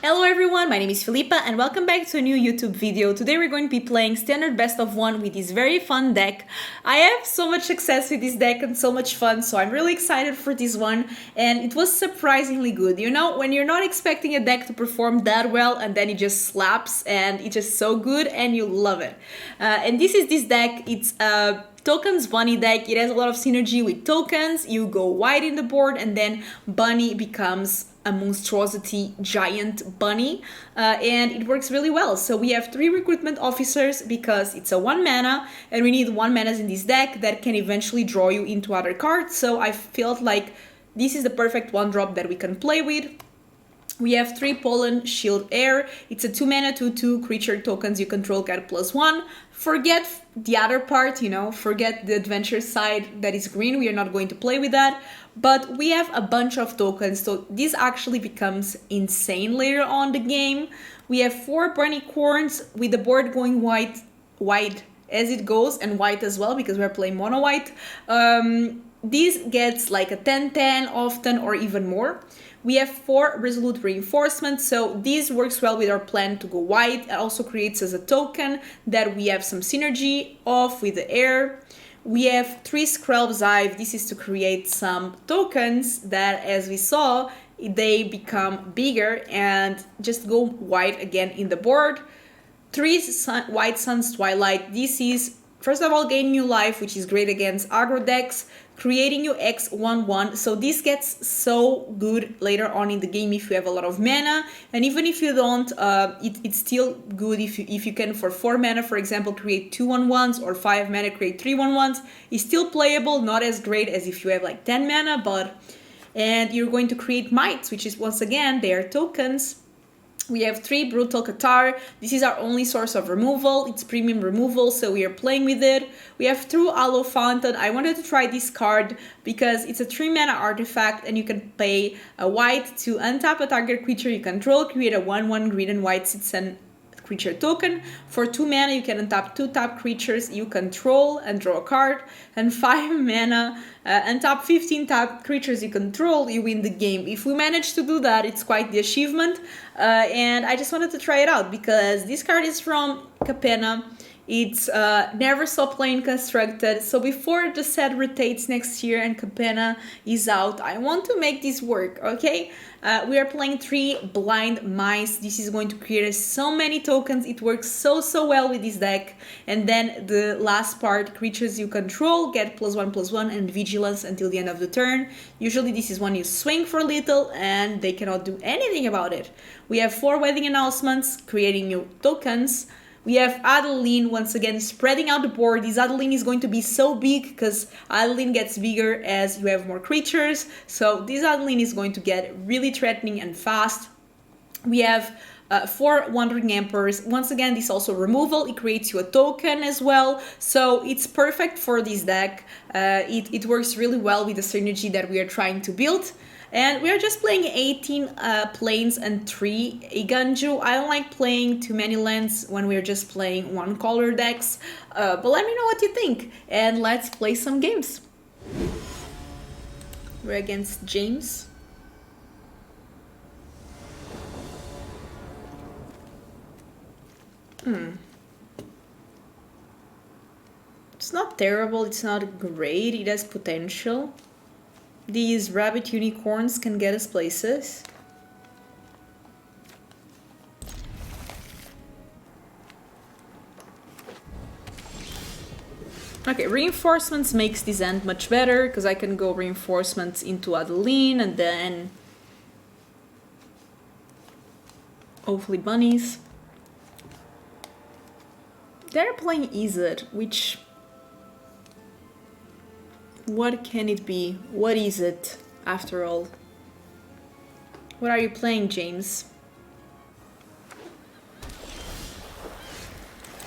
Hello everyone, my name is Filipa and welcome back to a new YouTube video. Today we're going to be playing standard best of one with this very fun deck. I have so much success with this deck and so much fun, so I'm really excited for this one, and it was surprisingly good. You know, when you're not expecting a deck to perform that well and then it just slaps and it's just so good and you love it. And this is this deck. It's a tokens bunny deck. It has a lot of synergy with tokens. You go wide in the board and then bunny becomes a monstrosity giant bunny, and it works really well. So we have 3 recruitment officers because it's a 1 mana and we need 1 manas in this deck that can eventually draw you into other cards. So I felt like this is the perfect 1-drop that we can play with. We have 3 Pollen-Shield Hare. It's a 2 mana 2/2 creature tokens you control get +1. Forget the other part, you know, forget the adventure side that is green. We are not going to play with that. But we have a bunch of tokens, so this actually becomes insane later on the game. We have 4 Bunnicorns with the board going wide as it goes, and white as well because we're playing mono white. This gets like a 10/10 often or even more. We have 4 Resolute Reinforcements, so this works well with our plan to go white. It also creates as a token that we have some synergy off with the air. We have 3 Skrelv's Hive. This is to create some tokens that, as we saw, they become bigger and just go white again in the board. 3 White Sun's Twilight. This is, first of all, gain new life, which is great against aggro decks, creating you X/1/1. So this gets so good later on in the game if you have a lot of mana, and even if you don't, it's still good if you can, for 4 mana, for example, create 2 1/1s, or 5 mana create 3 1/1s. It's still playable, not as great as if you have like 10 mana, and you're going to create mites, which is, once again, they are tokens. We have 3 Brutal Cathar. This is our only source of removal. It's premium removal, so we are playing with it. We have 2 Aloe Fountain. I wanted to try this card because it's a 3 mana artifact and you can pay a white to untap a target creature you control, create a 1/1 green and white citizen creature token. For 2 mana, you can untap 2 tap creatures you control and draw a card. And 5 mana, untap 15 tap creatures you control, you win the game. If we manage to do that, it's quite the achievement. And I just wanted to try it out because this card is from Capenna. It's never stop playing constructed, so before the set rotates next year and Capenna is out, I want to make this work, okay? We are playing 3 blind mice. This is going to create so many tokens. It works so well with this deck. And then the last part, creatures you control get +1/+1 and vigilance until the end of the turn. Usually this is when you swing for little and they cannot do anything about it. We have 4 wedding announcements, creating new tokens. We have Adeline, once again, spreading out the board. This Adeline is going to be so big because Adeline gets bigger as you have more creatures. So this Adeline is going to get really threatening and fast. We have 4 Wandering Emperors. Once again, this also removal. It creates you a token as well. So it's perfect for this deck. It works really well with the synergy that we are trying to build. And we are just playing 18 planes and 3 Eiganjo. I don't like playing too many lands when we're just playing 1 color decks. But let me know what you think. And let's play some games. We're against James. It's not terrible, it's not great, it has potential. These rabbit unicorns can get us places. Okay, reinforcements makes this end much better because I can go reinforcements into Adeline and then hopefully bunnies. They're playing Izzet, which... what can it be? What is it, after all? What are you playing, James?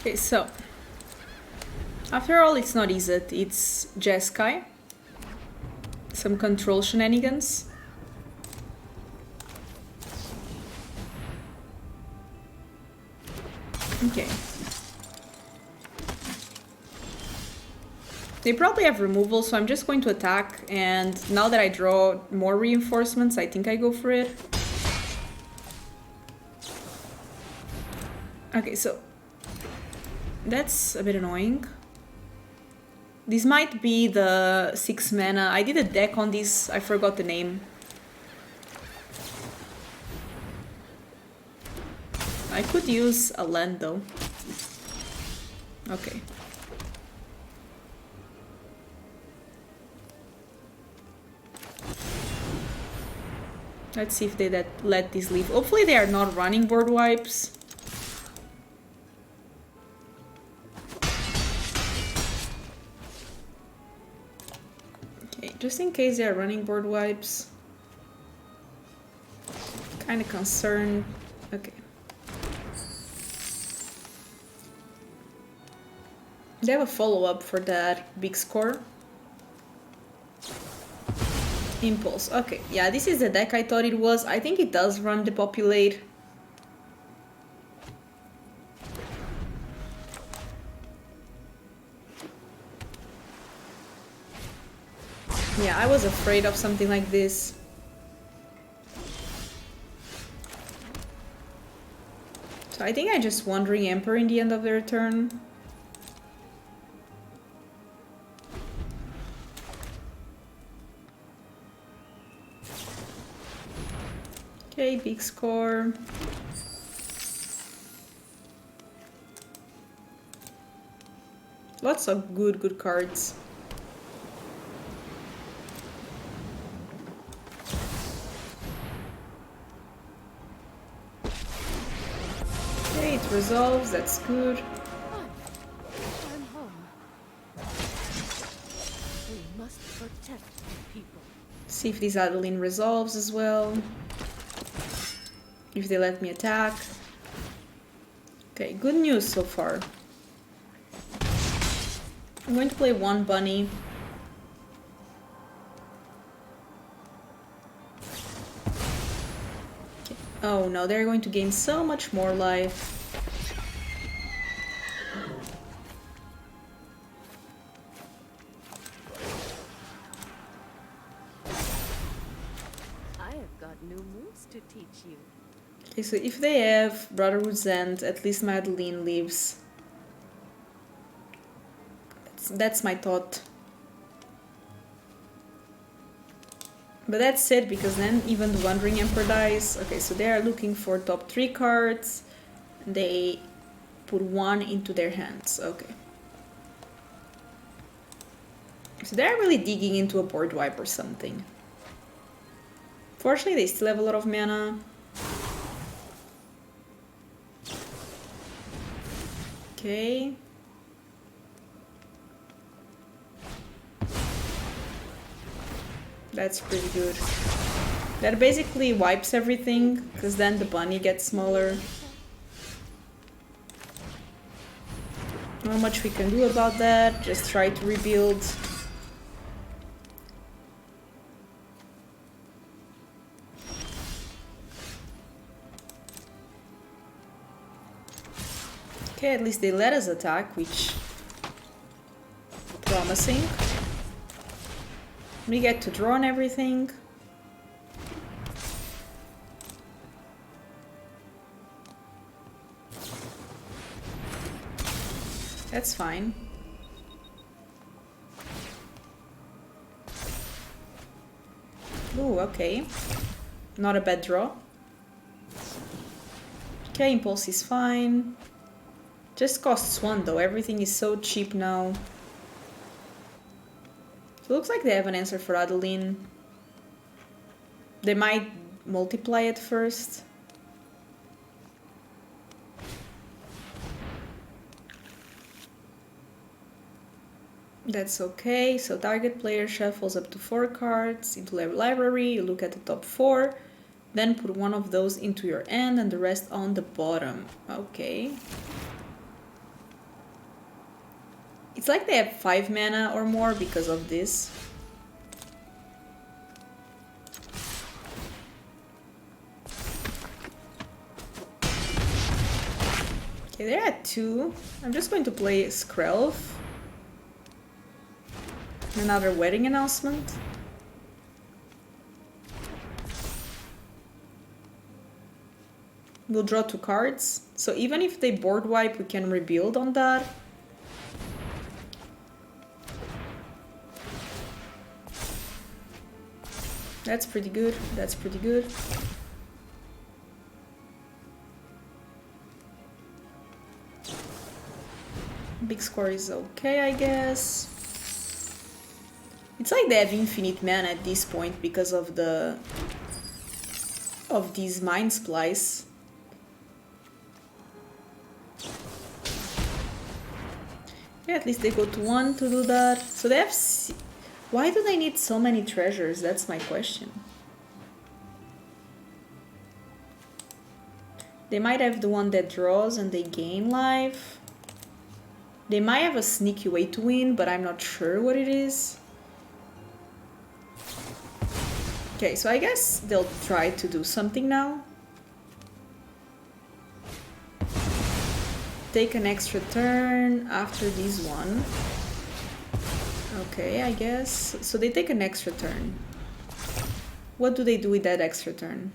Okay, so... after all, it's not Izzet, it's Jeskai. Some control shenanigans. Okay. They probably have removal, so I'm just going to attack, and now that I draw more reinforcements, I think I go for it. Okay, so that's a bit annoying. This might be the 6 mana. I did a deck on this, I forgot the name. I could use a land though. Okay. Let's see if they let this leave. Hopefully they are not running board wipes. Okay, just in case they are running board wipes. Kind of concerned. Okay. They have a follow-up for that big score. Impulse. Okay, yeah, this is the deck I thought it was. I think it does run Depopulate. Yeah, I was afraid of something like this. So I think I just Wandering Emperor in the end of their turn. Okay, big score. Lots of good cards. Okay, it resolves, that's good. I'm home. We must protect the people. See if this Adeline resolves as well. If they let me attack. Okay, good news so far. I'm going to play one bunny. Okay. Oh no, they're going to gain so much more life. I have got new moves to teach you. Okay, so if they have Brotherhood's End, at least my Adeline lives. That's my thought. But that's it, because then even the Wandering Emperor dies. Okay, so they are looking for top 3 cards. They put 1 into their hands. Okay. So they're really digging into a board wipe or something. Fortunately, they still have a lot of mana. Okay. That's pretty good. That basically wipes everything, because then the bunny gets smaller. Not much we can do about that, just try to rebuild. Okay, at least they let us attack, which promising. We get to draw on everything. That's fine. Ooh, okay. Not a bad draw. Okay, Impulse is fine. Just costs 1 though, everything is so cheap now. So it looks like they have an answer for Adeline. They might multiply it first. That's okay, so target player shuffles up to 4 cards into their library, you look at the top 4, then put 1 of those into your hand and the rest on the bottom. Okay. It's like they have 5 mana or more because of this. Okay, they're at 2. I'm just going to play Skrelv. Another wedding announcement. We'll draw 2 cards. So even if they board wipe, we can rebuild on that. That's pretty good. That's pretty good. Big score is okay, I guess. It's like they have infinite mana at this point because of these Mind Splice. Yeah, at least they go to 1 to do that. So they have... Why do they need so many treasures? That's my question. They might have the one that draws and they gain life. They might have a sneaky way to win, but I'm not sure what it is. Okay, so I guess they'll try to do something now. Take an extra turn after this one. Okay, I guess. So they take an extra turn. What do they do with that extra turn?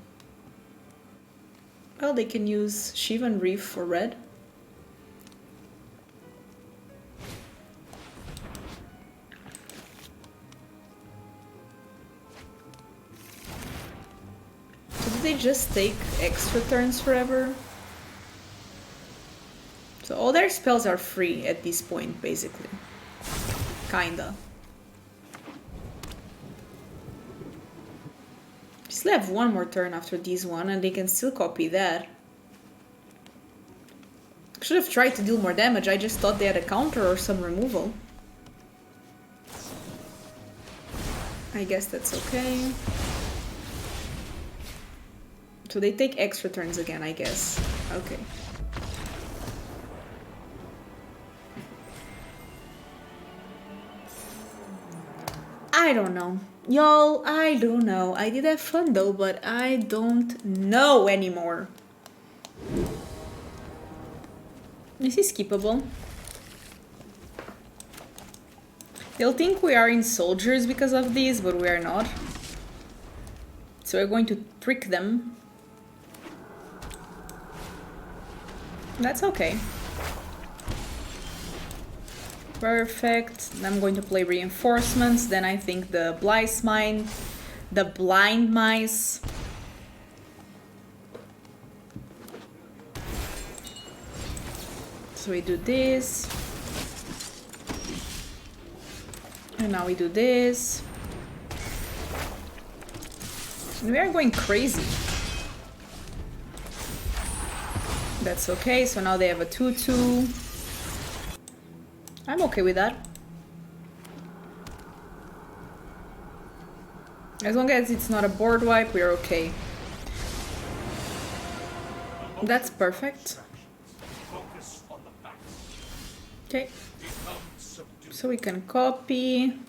Well, they can use Shivan Reef for red. So do they just take extra turns forever? So all their spells are free at this point, basically. Kinda. Still have one more turn after this one, and they can still copy that. Should have tried to deal more damage, I just thought they had a counter or some removal. I guess that's okay. So they take extra turns again, I guess. Okay. I don't know. Y'all, I don't know. I did have fun though, but I don't know anymore. This is skippable. They'll think we are in soldiers because of this, but we are not. So we're going to trick them. That's okay. Perfect. I'm going to play reinforcements. Then I think the blind mice. So we do this. And now we do this. And we are going crazy. That's okay. So now they have a 2/2. I'm okay with that. As long as it's not a board wipe, we're okay. That's perfect. Okay. So we can copy.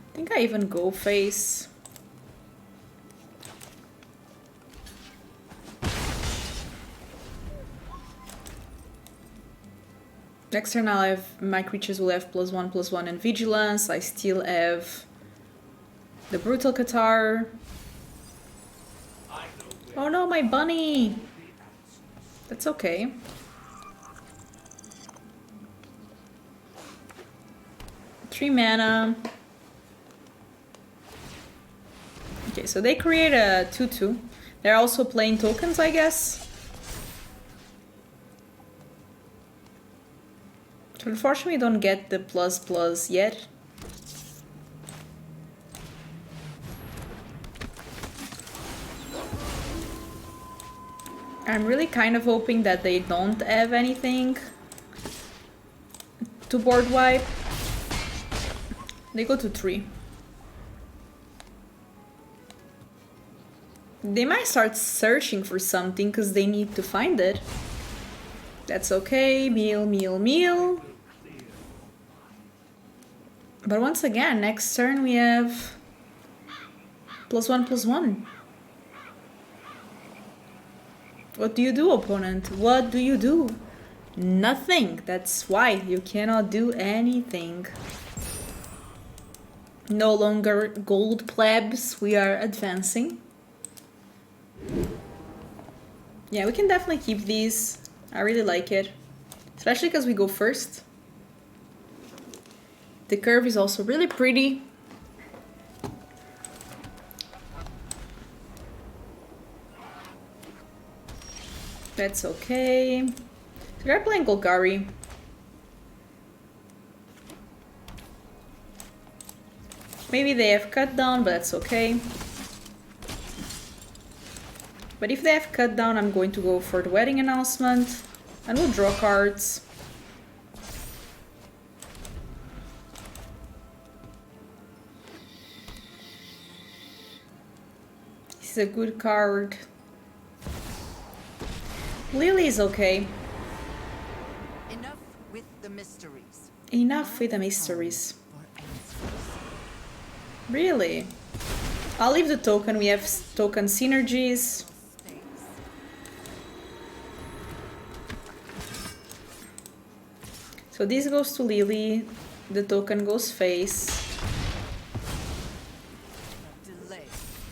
I think I even go face. Next turn I'll have, my creatures will have +1/+1 and vigilance. I still have the Brutal Cathar. Oh no, my bunny! That's okay. Three mana. Okay, so they create a 2/2. They're also playing tokens, I guess. So unfortunately, we don't get the ++ yet. I'm really kind of hoping that they don't have anything to board wipe. They go to 3. They might start searching for something because they need to find it. That's okay. Meal, meal, meal. But once again, next turn we have +1/+1. What do you do, opponent? What do you do? Nothing. That's why you cannot do anything. No longer gold plebs. We are advancing. Yeah, we can definitely keep these. I really like it. Especially because we go first. The curve is also really pretty. That's okay. So they're playing Golgari. Maybe they have cut down, but that's okay. But if they have cut down, I'm going to go for the wedding announcement. And we'll draw cards. This is a good card. Lily is okay. Enough with the mysteries. Enough with the mysteries. Really? I'll leave the token. We have token synergies. So this goes to Lily. The token goes face. Delay,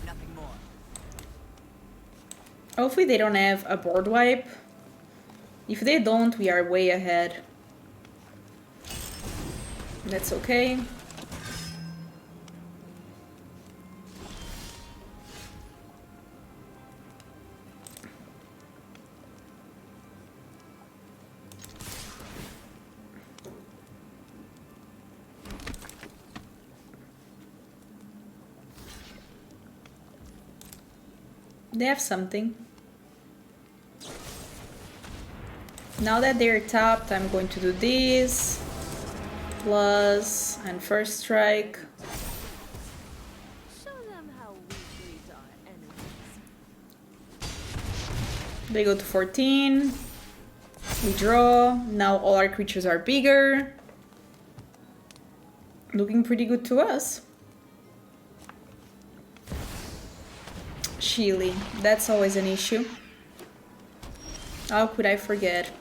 nothing more. Hopefully they don't have a board wipe. If they don't, we are way ahead. That's okay. They have something. Now that they're tapped, I'm going to do this. Plus, and first strike. Show them how we treat our enemies. They go to 14. We draw. Now all our creatures are bigger. Looking pretty good to us. Sheely. That's always an issue. How could I forget?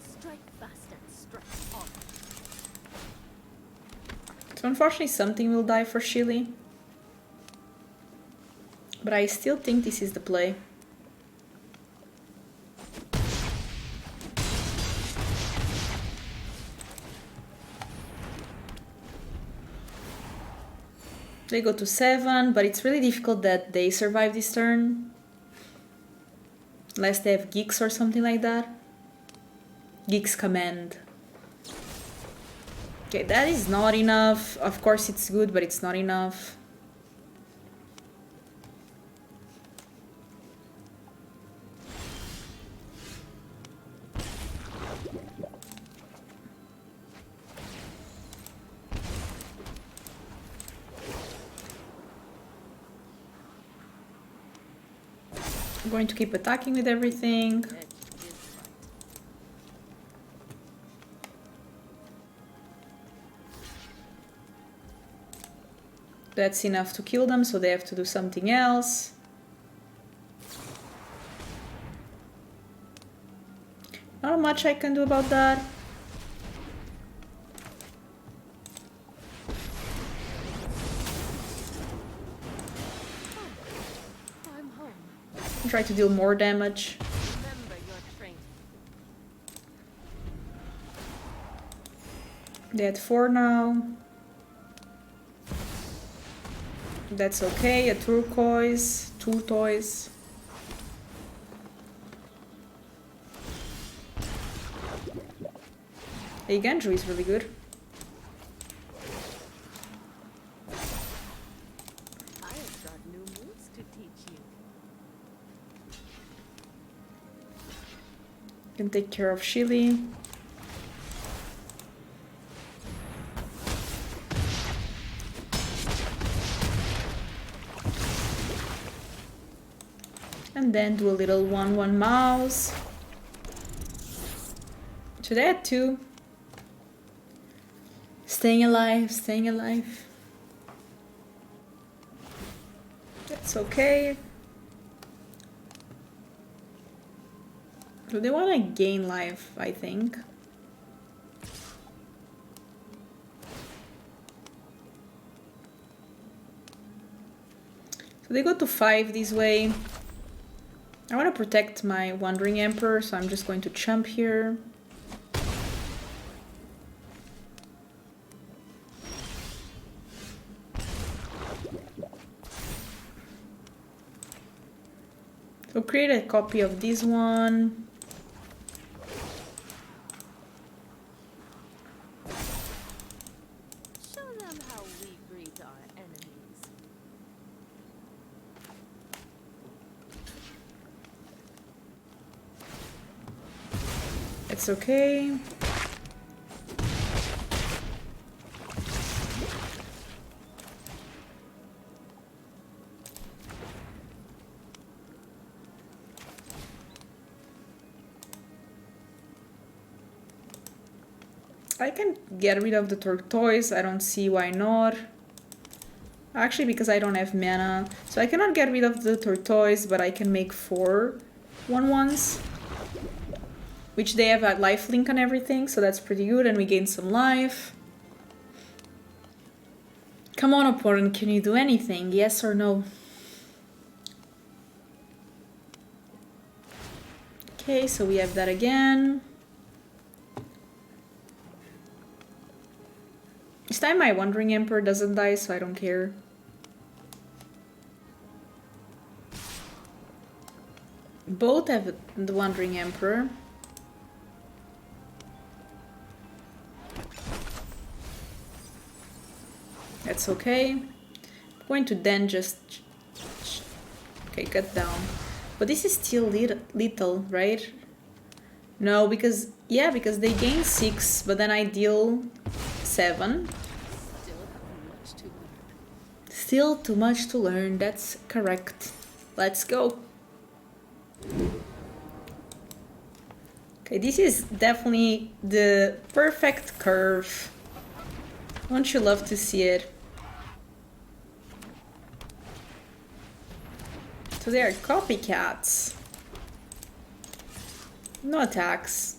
Strike fast and strike hard. So unfortunately something will die for Sheely. But I still think this is the play. They go to 7, but it's really difficult that they survive this turn. Unless they have Geeks or something like that. Geeks command. Okay, that is not enough. Of course it's good, but it's not enough. I'm going to keep attacking with everything. Edge is right. That's enough to kill them, so they have to do something else. Not much I can do about that. I'm home. Try to deal more damage. Remember your training. They had 4 now. That's okay, a turquoise, 2 toys. Eiganjo is really good. I have got new moves to teach you. Can take care of Sheely. and then do a little 1/1 mouse. Should I add 2? Staying alive, staying alive. That's okay. Do they want to gain life, I think? So they go to 5 this way. I want to protect my Wandering Emperor, so I'm just going to chump here. So create a copy of this one. Show them how we greet our enemies. It's okay. I can get rid of the tortoise, I don't see why not. Actually, because I don't have mana. So I cannot get rid of the tortoise, but I can make 4 1/1s. Which they have a life link and everything, so that's pretty good, and we gain some life. Come on, opponent, can you do anything? Yes or no? Okay, so we have that again. This time my Wandering Emperor doesn't die, so I don't care. Both have the Wandering Emperor. That's okay. I'm going to then just... Okay, cut down. But this is still little, right? No, because... Yeah, because they gain 6, but then I deal 7. Still too much to learn, that's correct. Let's go. Okay, this is definitely the perfect curve. Won't you love to see it? So they are copycats. No attacks.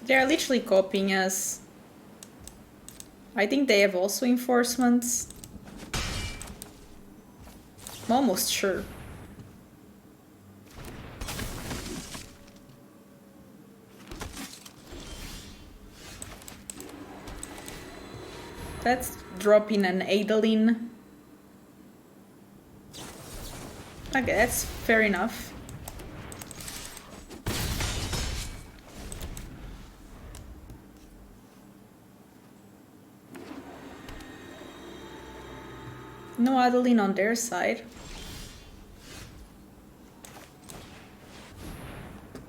They are literally copying us. I think they have also enforcements. I'm almost sure. Let's drop in an Adeline. Okay, that's fair enough. No Adeline on their side.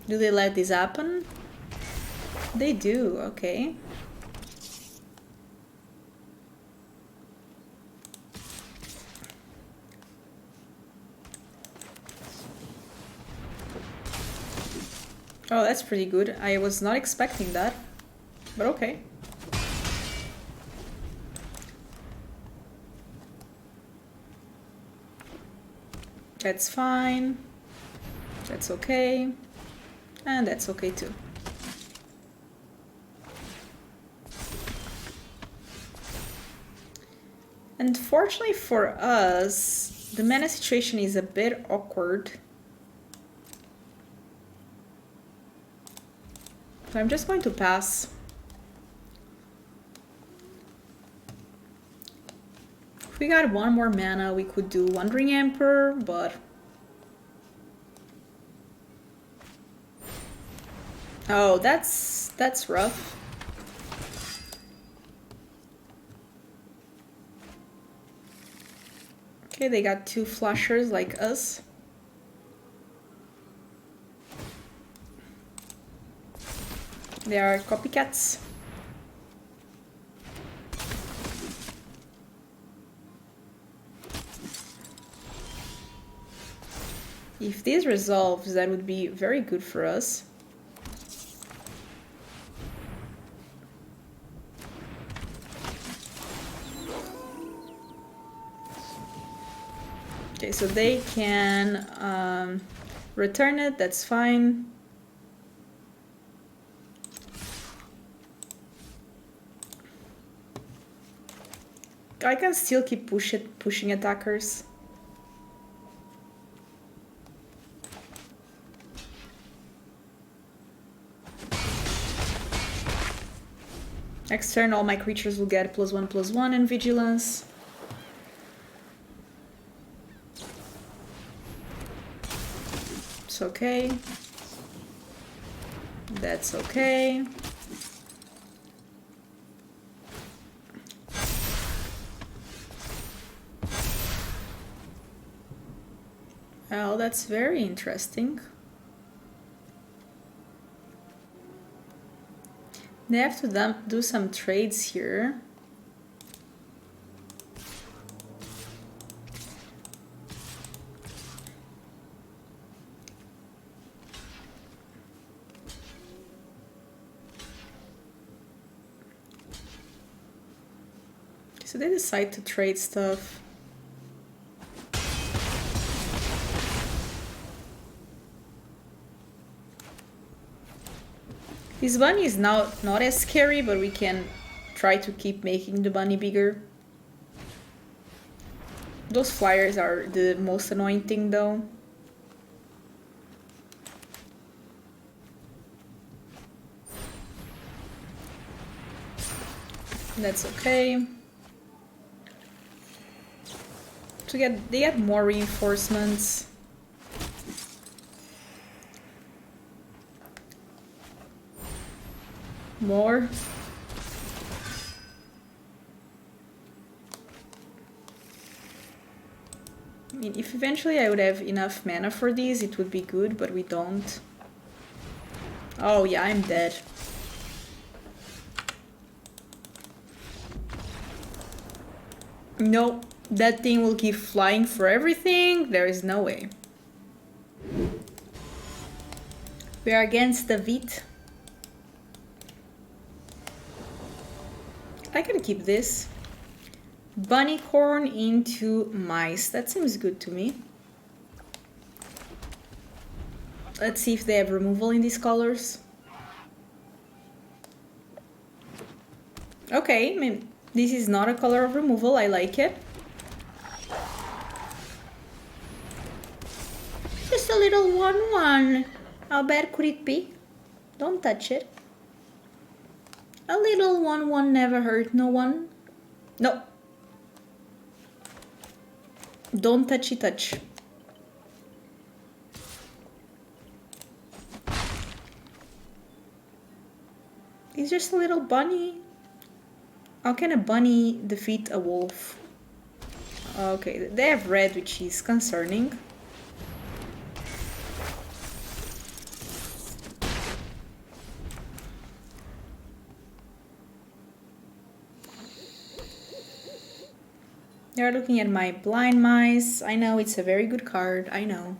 Do they let this happen? They do, okay. Oh, that's pretty good. I was not expecting that, but okay. That's fine. That's okay. And that's okay too. Unfortunately for us, the mana situation is a bit awkward. So I'm just going to pass. If we got one more mana, we could do Wandering Emperor, but... Oh, that's rough. Okay, they got 2 flashers like us. They are copycats. If this resolves, that would be very good for us. Okay, so they can return it, that's fine. I can still keep pushing attackers. Next turn, all my creatures will get +1/+1 and vigilance. It's okay. That's okay. Well, that's very interesting. They have to do some trades here. So they decide to trade stuff. This bunny is now not as scary, but we can try to keep making the bunny bigger. Those flyers are the most annoying thing though. That's okay. They get more reinforcements. More. I mean, if eventually I would have enough mana for these, it would be good, but we don't. Oh yeah, I'm dead. No, that thing will keep flying for everything. There is no way. We are against the Vit. I can keep this. Bunnicorn into mice. That seems good to me. Let's see if they have removal in these colors. Okay, I mean, this is not a color of removal. I like it. Just a little 1/1. How bad could it be? Don't touch it. A little 1/1 never hurt no one. No. Don't touchy touch. It's just a little bunny. How can a bunny defeat a wolf? Okay, they have red, which is concerning. They're looking at my blind mice. I know it's a very good card. I know.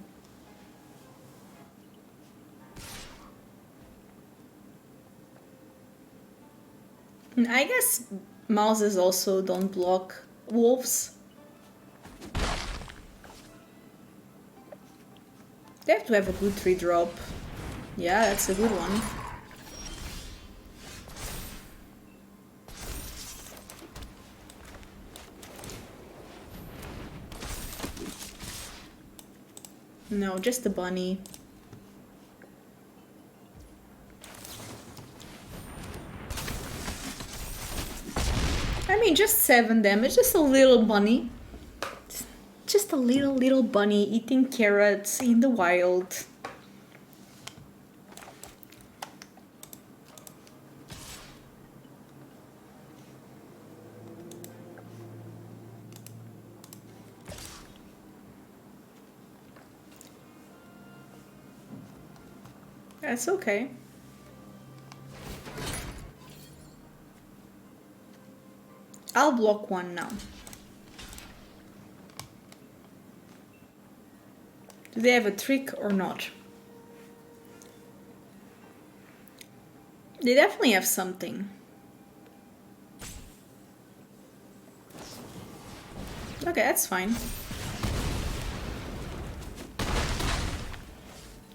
And I guess mouses also don't block wolves. They have to have a good 3-drop. Yeah, that's a good one. No, just the bunny. I mean, just 7 damage, just a little bunny. Just a little bunny eating carrots in the wild. That's okay. I'll block 1 now. Do they have a trick or not? They definitely have something. Okay, that's fine.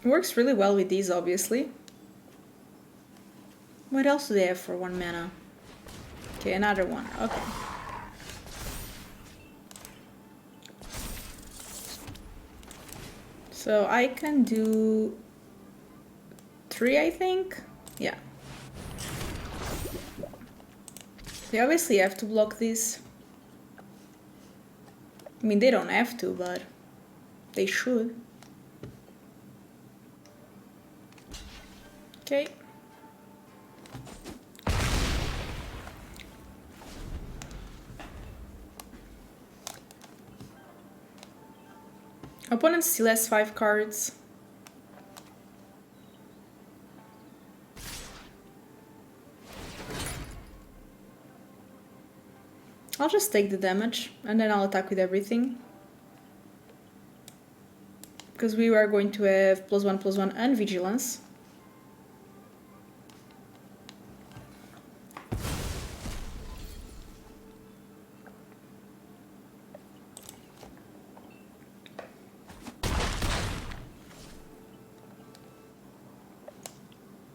It works really well with these, obviously. What else do they have for 1 mana? Okay, another one. Okay. So I can do 3, I think. Yeah. They obviously have to block this. I mean, they don't have to, but they should. Okay. Opponent still has 5 cards. I'll just take the damage and then I'll attack with everything. Because we are going to have +1/+1 and Vigilance.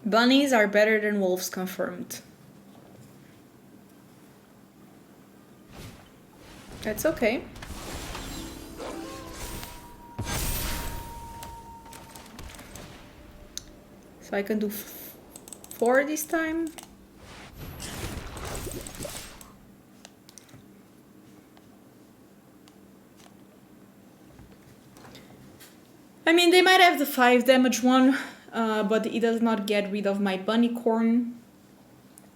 Bunnies are better than wolves, confirmed. That's okay. So I can do 4 this time. I mean, they might have the 5 damage one, but it does not get rid of my Bunnicorn,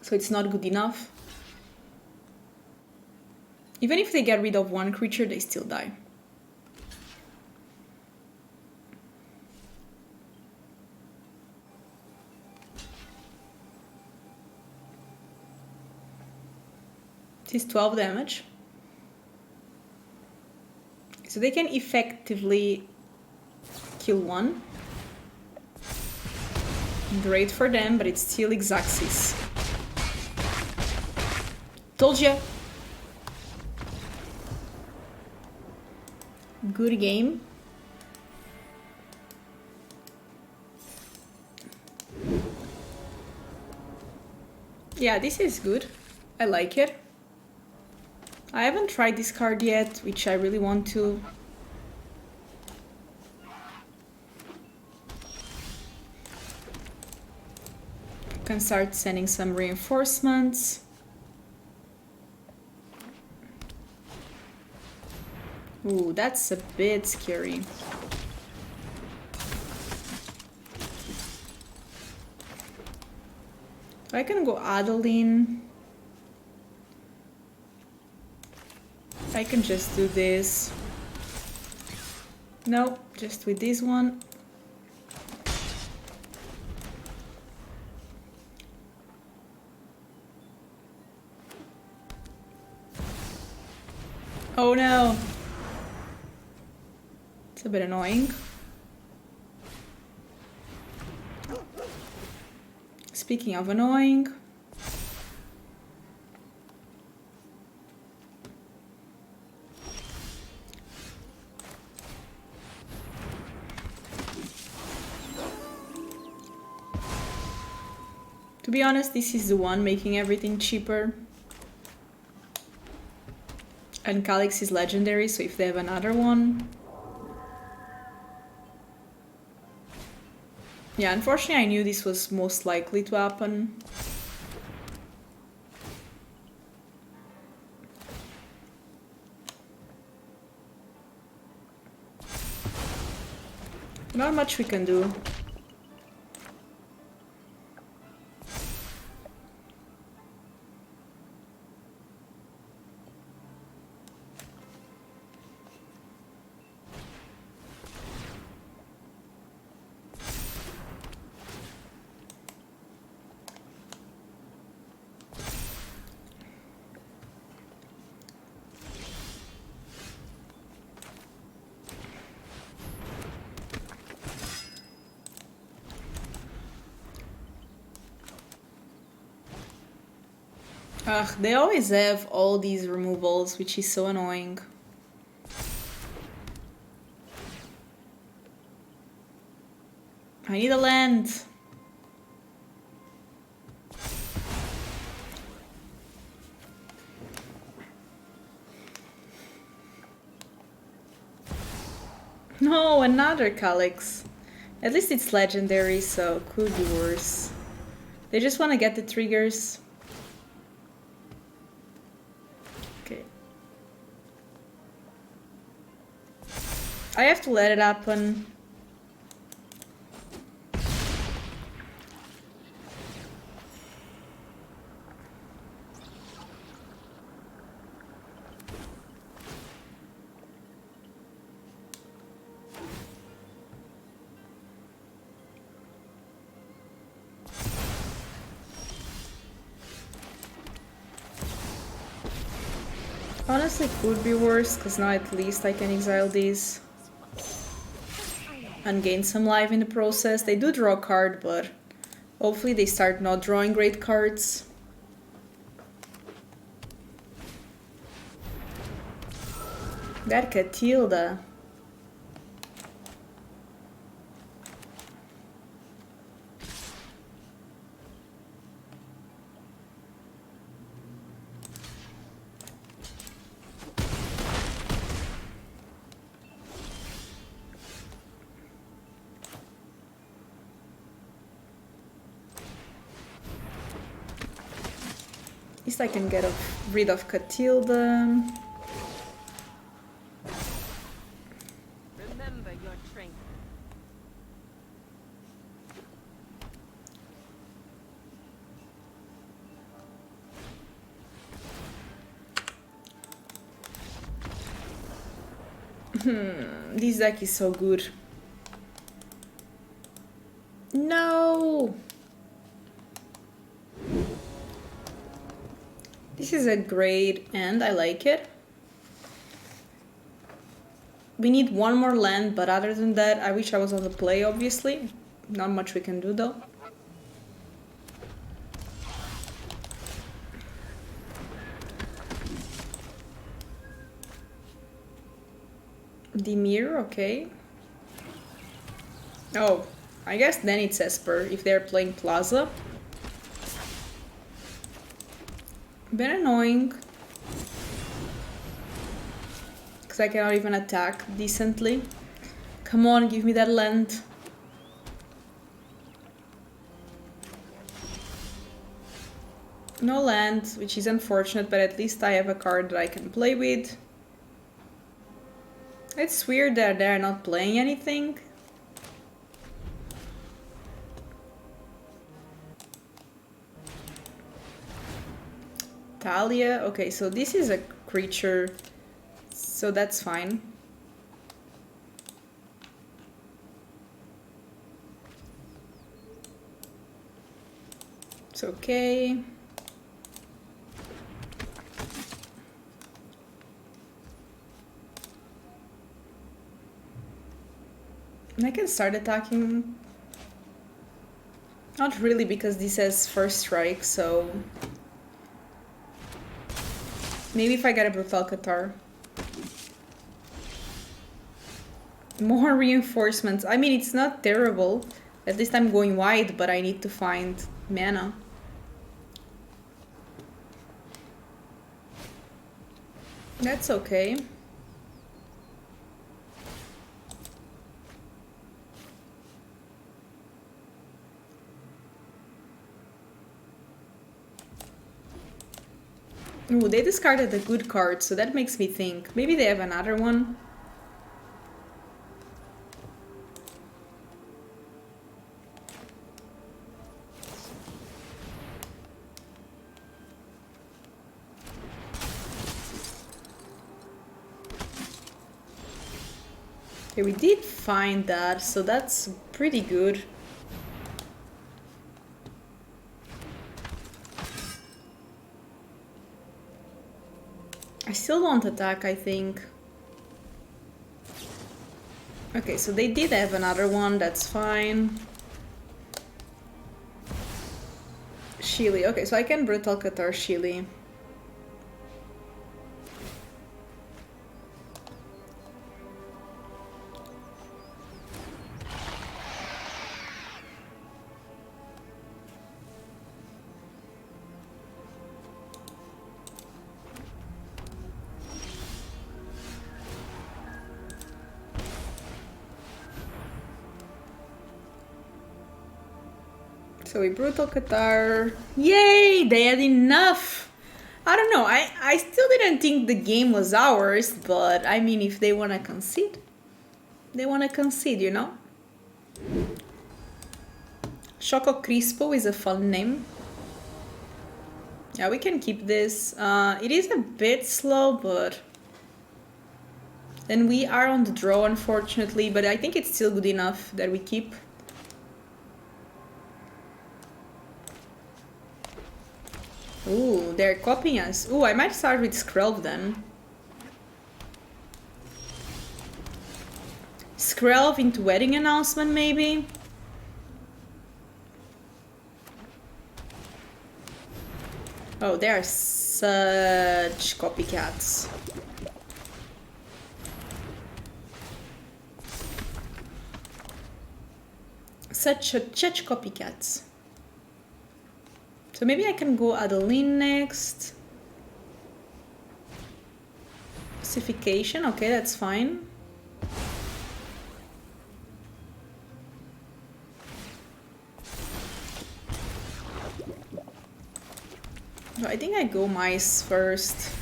so it's not good enough. Even if they get rid of 1 creature, they still die. This is 12 damage. So they can effectively kill 1. Great for them, but it's still Xaxis. Told ya! Good game. Yeah, this is good. I like it. I haven't tried this card yet, which I really want to. Can start sending some reinforcements. Ooh, that's a bit scary. I can go Adeline. I can just do this. No, just with this one. Oh no! It's a bit annoying. Speaking of annoying, to be honest, this is the one making everything cheaper. And Calyx is legendary, so if they have another one... Yeah, unfortunately I knew this was most likely to happen. Not much we can do. Ugh, they always have all these removals, which is so annoying. I need a land. No, another Calyx. At least it's legendary, so could be worse. They just want to get the triggers. Okay. I have to let it happen. Honestly, could be worse, because now at least I can exile these and gain some life in the process. They do draw a card, but hopefully they start not drawing great cards. That Catilda. At least I can get rid of Catilda. Remember your training. This deck is so good. No! This is a great end, I like it. We need one more land, but other than that, I wish I was on the play, obviously. Not much we can do though. Dimir, okay. Oh, I guess then it's Esper if they're playing Plaza. Bit annoying. Because I cannot even attack decently. Come on, give me that land. No land, which is unfortunate, but at least I have a card that I can play with. It's weird that they're not playing anything. Talia, okay, so this is a creature, so that's fine. It's okay. And I can start attacking. Not really, because this has first strike, so maybe if I get a Brutal Cathar. More reinforcements. I mean, it's not terrible. At least I'm going wide, but I need to find mana. That's okay. Ooh, they discarded a good card, so that makes me think. Maybe they have another one. Okay, we did find that, so that's pretty good. I still don't attack, I think. Okay, so they did have another one, that's fine. Chile. Okay, so I can Brutal Cathar Chile. So we Brutal Cathar. Yay! They had enough! I don't know, I still didn't think the game was ours, but I mean, if they wanna concede, they wanna concede, you know? Choco Crispo is a fun name. Yeah, we can keep this. It is a bit slow, but... then we are on the draw, unfortunately, but I think it's still good enough that we keep. Ooh, they're copying us. Ooh, I might start with Skrelv then. Skrelv into wedding announcement, maybe? Oh, they are such copycats. Such copycats. So maybe I can go Adeline next. Pacification, okay, that's fine. So I think I go mice first.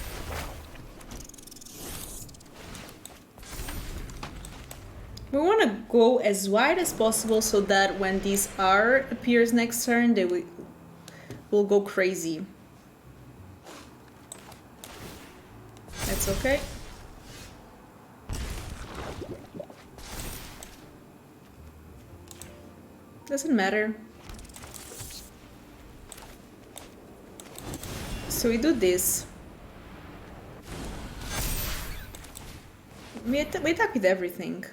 We want to go as wide as possible so that when this R appears next turn, they will go crazy. That's okay. Doesn't matter. So we do this. We attack with everything.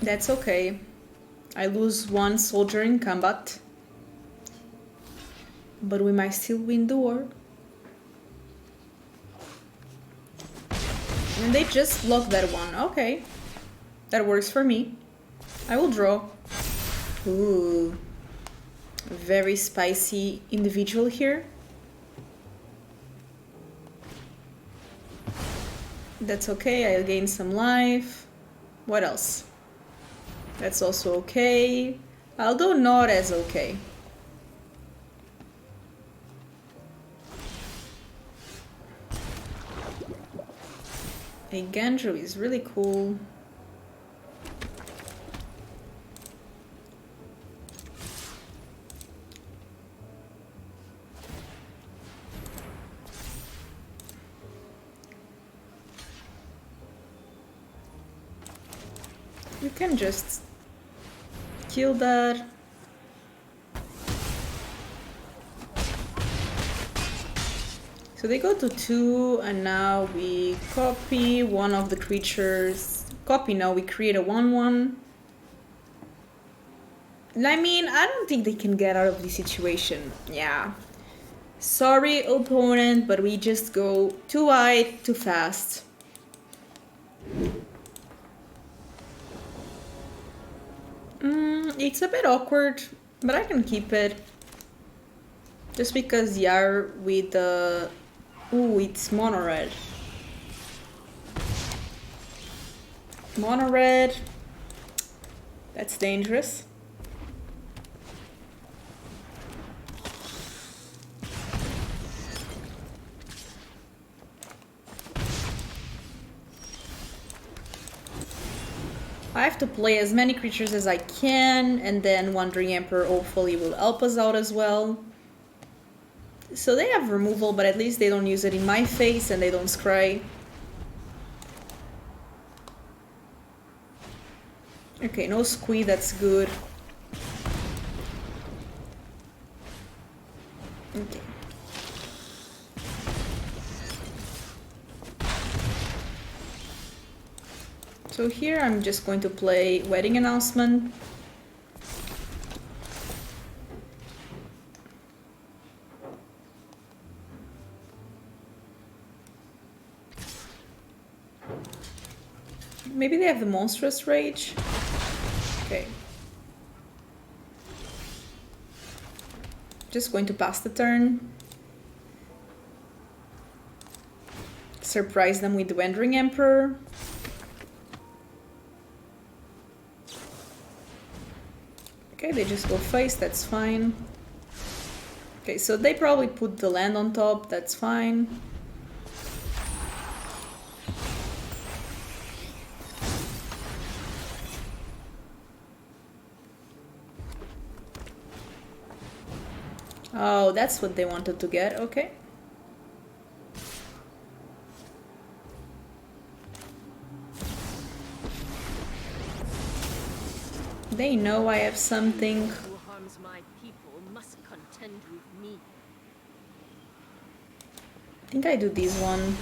That's okay. I lose one soldier in combat. But we might still win the war. And they just blocked that one. Okay. That works for me. I will draw. Ooh. Very spicy individual here. That's okay. I'll gain some life. What else? That's also okay. Although not as okay. Eiganjo is really cool. You can just kill that. So they go to 2 and now we copy one of the creatures. Copy now, we create a 1/1. I mean, I don't think they can get out of this situation. Yeah. Sorry, opponent, but we just go too wide, too fast. It's a bit awkward, but I can keep it. Just because Yar with the... Ooh, it's mono red. Mono red. That's dangerous. I have to play as many creatures as I can, and then Wandering Emperor hopefully will help us out as well. So they have removal, but at least they don't use it in my face and they don't scry. Okay, no squee, that's good. Okay. So here I'm just going to play Wedding Announcement. Maybe they have the Monstrous Rage. Okay. Just going to pass the turn. Surprise them with the Wandering Emperor. Okay, they just go face, that's fine. Okay, so they probably put the land on top, that's fine. Oh, that's what they wanted to get, okay. They know I have something. Who harms my people must contend with me. I think I do this one.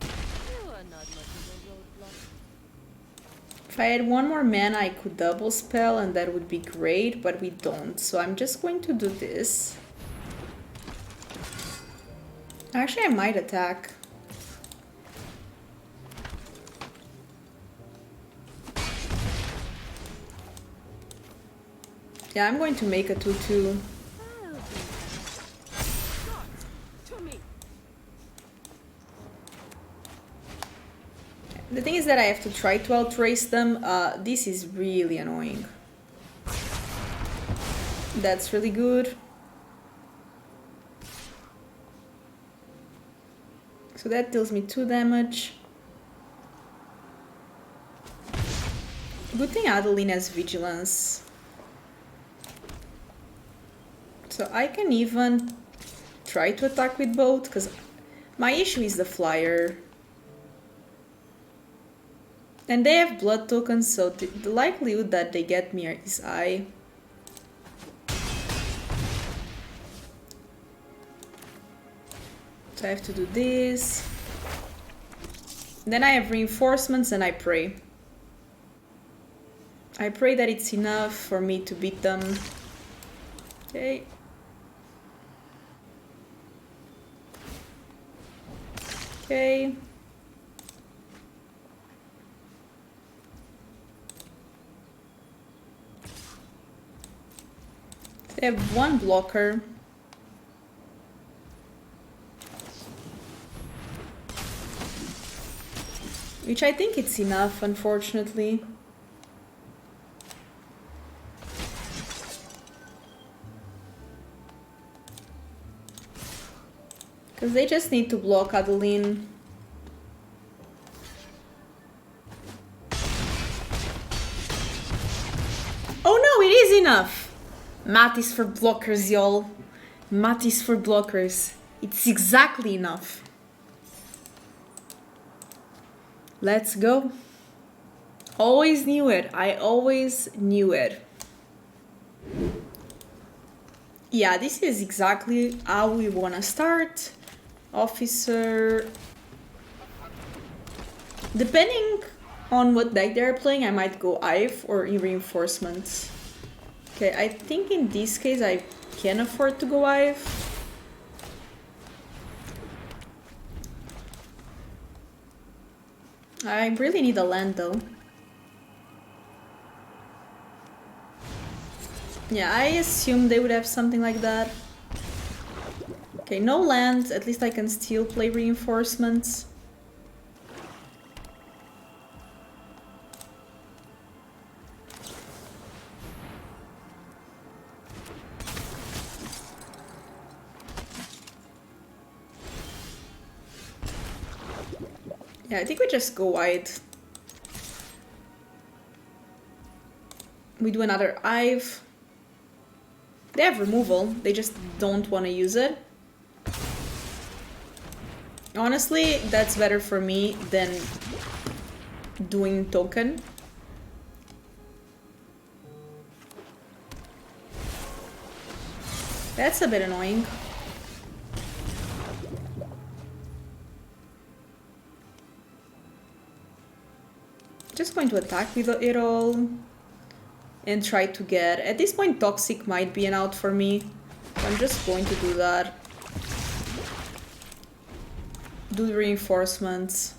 You are not much of a roadblock. If I had one more mana, I could double spell and that would be great, but we don't. So I'm just going to do this. Actually, I might attack. Yeah, I'm going to make a 2/2. To me. The thing is that I have to try to outrace them. This is really annoying. That's really good. So that deals me 2 damage. Good thing Adeline has Vigilance. So I can even try to attack with both, because my issue is the flyer. And they have blood tokens, so the likelihood that they get me is high. So I have to do this. Then I have reinforcements and I pray. I pray that it's enough for me to beat them. Okay. Okay. They have 1 blocker. Which I think it's enough, unfortunately. Because they just need to block Adeline. Oh no, it is enough! Math is for blockers, y'all. Math is for blockers. It's exactly enough. Let's go. Always knew it. I always knew it. Yeah, this is exactly how we want to start. Officer. Depending on what deck they're playing, I might go Hive or reinforcements. Okay, I think in this case I can afford to go Hive. I really need a land though. Yeah, I assume they would have something like that. Okay, no land. At least I can still play reinforcements. Yeah, I think we just go wide. We do another Hive. They have removal, they just don't want to use it. Honestly, that's better for me than doing token. That's a bit annoying. just going to attack with it all and try to get... At this point, Toxic might be an out for me. I'm just going to do that. Do the reinforcements.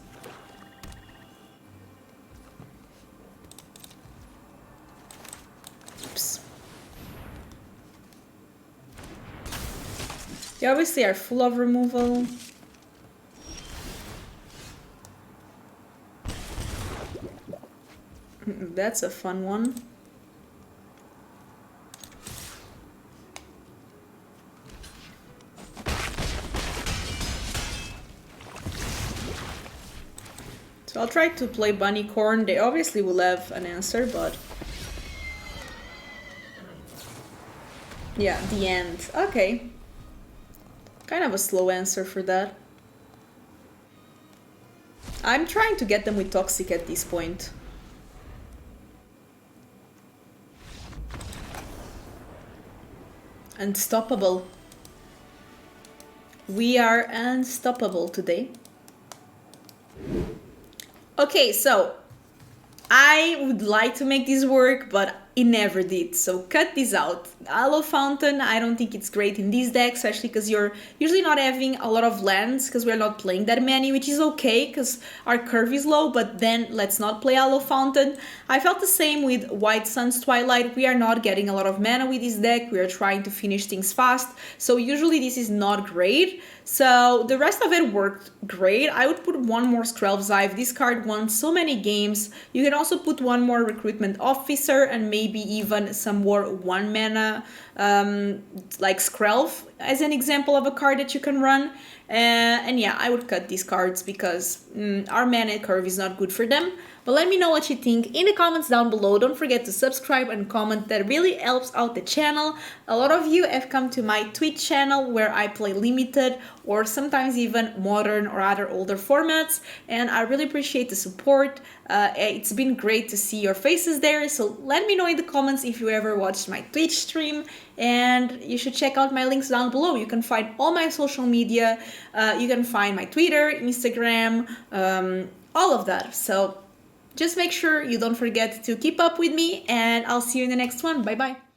Oops. They obviously are full of removal. That's a fun one. So I'll try to play Bunnicorn. They obviously will have an answer, but... yeah, the end. Okay. Kind of a slow answer for that. I'm trying to get them with Toxic at this point. Unstoppable. We are unstoppable today. Okay, so I would like to make this work, but it never did. So cut this out. Aloe Fountain, I don't think it's great in this deck, especially because you're usually not having a lot of lands because we're not playing that many, which is okay because our curve is low, but then let's not play Aloe Fountain. I felt the same with White Sun's Twilight. We are not getting a lot of mana with this deck. We are trying to finish things fast. So usually this is not great. So the rest of it worked great. I would put one more Skrelv's Hive. This card won so many games. You can also put one more Recruitment Officer and maybe even some more 1 mana like Skrelv as an example of a card that you can run. And yeah, I would cut these cards because our mana curve is not good for them. But let me know what you think in the comments down below. Don't forget to subscribe and comment. That really helps out the channel. A lot of you have come to my Twitch channel where I play limited or sometimes even modern or other older formats. And I really appreciate the support. It's been great to see your faces there. So let me know in the comments if you ever watched my Twitch stream. And you should check out my links down below. You can find all my social media. You can find my Twitter, Instagram, all of that. So just make sure you don't forget to keep up with me, and I'll see you in the next one. Bye bye.